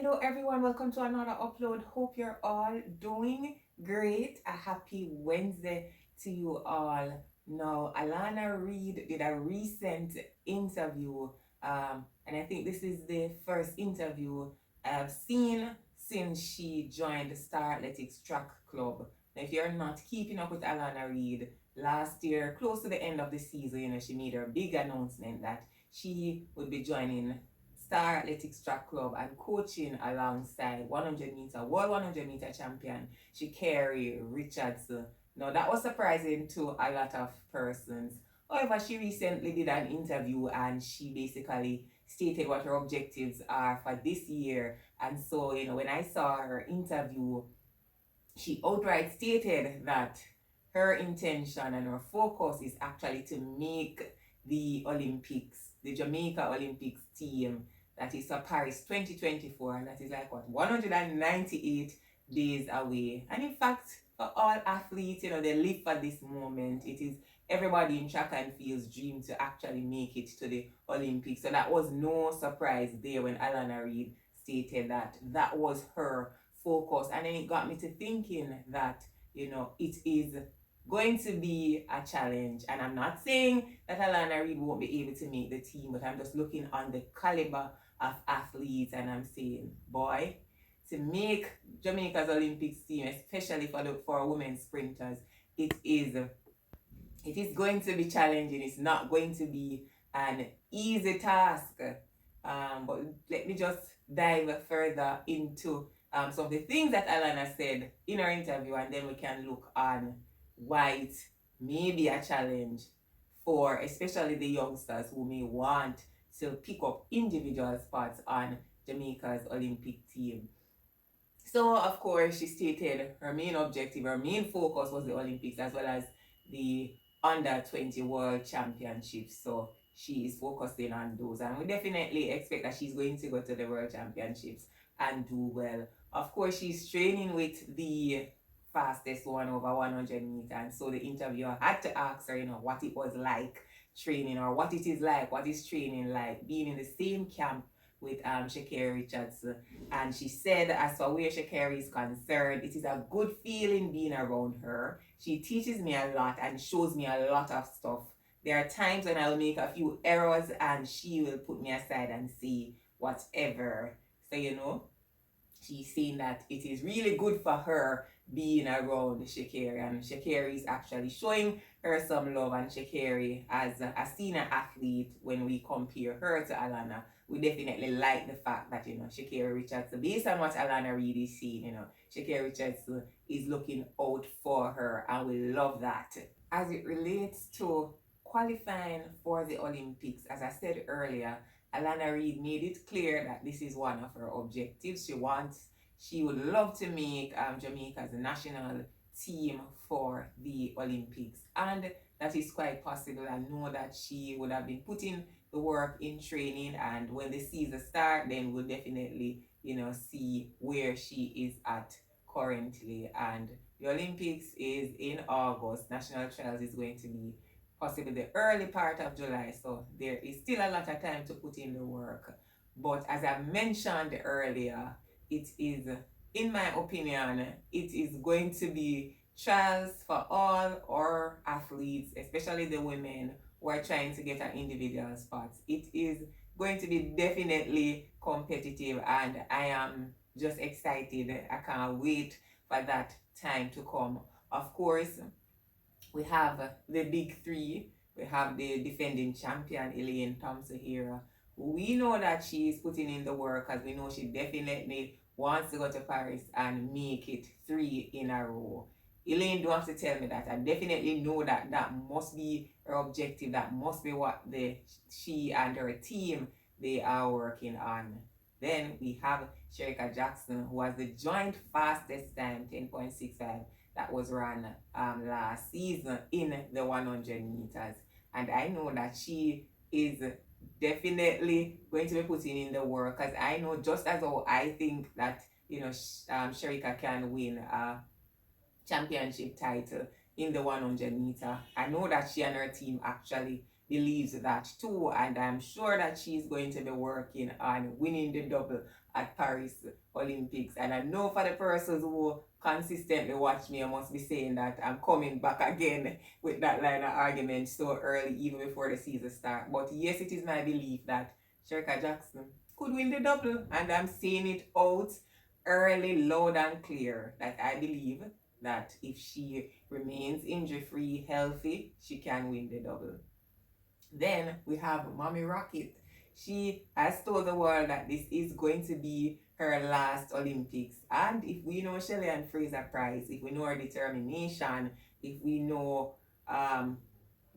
Hello everyone, welcome to another upload. Hope you're all doing great. A happy Wednesday to you all. Now, Alana Reid did a recent interview, and I think this is the first interview I've seen since she joined the Star Athletics Track Club. Now, if you're not keeping up with Alana Reid, last year, close to the end of the season, she made her big announcement that she would be joining Star Athletics Track Club and coaching alongside 100 meter world 100 meter champion Shericka Richardson. Now that was surprising to a lot of persons. However, she recently did an interview and she basically stated what her objectives are for this year. And so, when I saw her interview, she outright stated that her intention and her focus is actually to make the Olympics, the Jamaica Olympics team that is for Paris 2024, and that is like what 198 days away. And in fact, for all athletes, they live for this moment. It is everybody in track and field's dream to actually make it to the Olympics. So that was no surprise there when Alana Reid stated that that was her focus. And then it got me to thinking that, it is going to be a challenge. And I'm not saying that Alana Reid won't be able to make the team, but I'm just looking on the caliber of athletes and I'm saying, boy, to make Jamaica's Olympics team, especially for women sprinters, it is going to be challenging. It's not going to be an easy task. But let me just dive further into some of the things that Alana said in her interview, and then we can look on why it may be a challenge for especially the youngsters who may want to pick up individual spots on Jamaica's Olympic team. So, of course, she stated her main objective, her main focus was the Olympics as well as the Under 20 World Championships. So, she is focusing on those. And we definitely expect that she's going to go to the World Championships and do well. Of course, she's training with the fastest one over 100 meters. And so the interviewer had to ask her, what it was like training, or what it is like, what is training like, being in the same camp with Shericka Richardson. And she said, as for where Shericka is concerned, it is a good feeling being around her. She teaches me a lot and shows me a lot of stuff. There are times when I'll make a few errors and she will put me aside and say whatever. So, she's saying that it is really good for her being around Shericka, and Shericka is actually showing her some love. And Shericka, as a senior athlete, when we compare her to Alana, we definitely like the fact that Shericka Richardson, based on what Alana Reid is saying, Shericka Richardson is looking out for her, and we love that. As it relates to qualifying for the Olympics, as I said earlier, Alana Reid made it clear that this is one of her objectives. She would love to make Jamaica's national team for the Olympics. And that is quite possible. I know that she would have been putting the work in training, and when the season starts, then we'll definitely, see where she is at currently. And the Olympics is in August. National trials is going to be possibly the early part of July. So there is still a lot of time to put in the work. But as I mentioned earlier, it is, in my opinion, it is going to be trials for all our athletes, especially the women who are trying to get an individual spot. It is going to be definitely competitive, and I am just excited. I can't wait for that time to come. Of course, we have the big three. We have the defending champion, Elaine Thompson-Herah. We know that she is putting in the work, as we know she definitely wants to go to Paris and make it 3 in a row. Elaine don't have to tell me that. I definitely know that that must be her objective. That must be what she and her team, they are working on. Then we have Shericka Jackson, who has the joint fastest time, 10.65. That was run last season in the 100 meters. And I know that she is definitely going to be putting in the work, because I know, just as how I think that Shericka can win a championship title in the 100 meter, I know that she and her team actually believes that too, and I'm sure that she's going to be working on winning the double at Paris Olympics. And I know for the persons who consistently watch me, I must be saying that I'm coming back again with that line of argument so early, even before the season starts. But yes, it is my belief that Shericka Jackson could win the double, and I'm saying it out early, loud and clear, that I believe that if she remains injury-free, healthy, she can win the double. Then we have Mommy Rocket. She has told the world that this is going to be her last Olympics. And if we know Shelly-Ann Fraser-Pryce, if we know her determination, if we know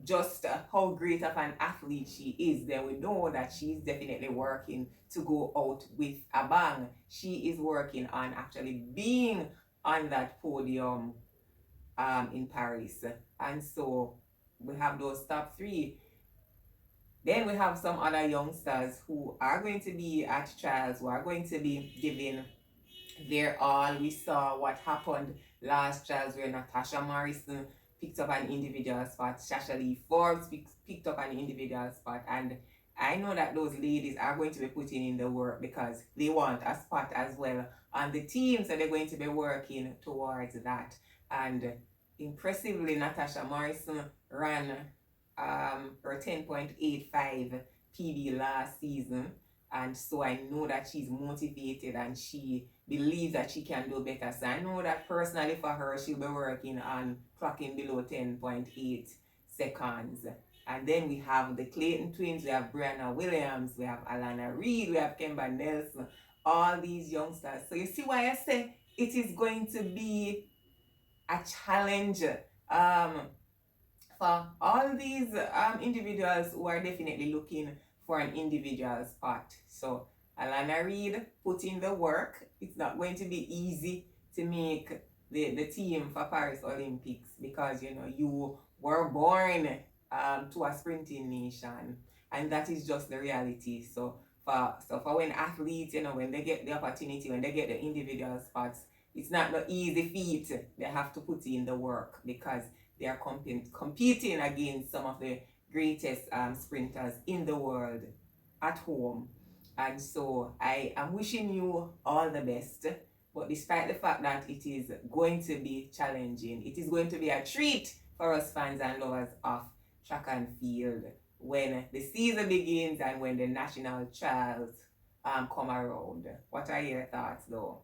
just how great of an athlete she is, then we know that she's definitely working to go out with a bang. She is working on actually being on that podium in Paris. And so we have those top three. Then we have some other youngsters who are going to be at trials, who are going to be giving their all. We saw what happened last trials where Natasha Morrison picked up an individual spot, Sasha Lee Forbes picked up an individual spot, and I know that those ladies are going to be putting in the work because they want a spot as well on the team, so they're going to be working towards that. And impressively, Natasha Morrison ran her 10.85 PB last season, and so I know that she's motivated and she believes that she can do better. So I know that personally for her, she'll be working on clocking below 10.8 seconds. And then we have the Clayton twins, we have Brianna Williams, we have Alana Reed, we have Kemba Nelson, all these youngsters. So you see why I say it is going to be a challenge for all these individuals who are definitely looking for an individual spot. So Alana Reed put in the work. It's not going to be easy to make the team for Paris Olympics because you were born to a sprinting nation, and that is just the reality. So for when athletes, when they get the opportunity, when they get the individual spots, it's not an easy feat. They have to put in the work because they are competing against some of the greatest sprinters in the world at home. And so I am wishing you all the best. But despite the fact that it is going to be challenging, it is going to be a treat for us fans and lovers of track and field when the season begins and when the national trials come around. What are your thoughts though?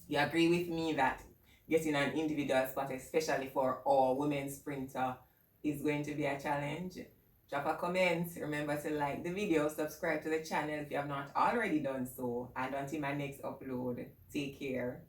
You agree with me that getting an individual spot, especially for our women sprinter, is going to be a challenge? Drop a comment. Remember to like the video, subscribe to the channel if you have not already done so. And until my next upload, take care.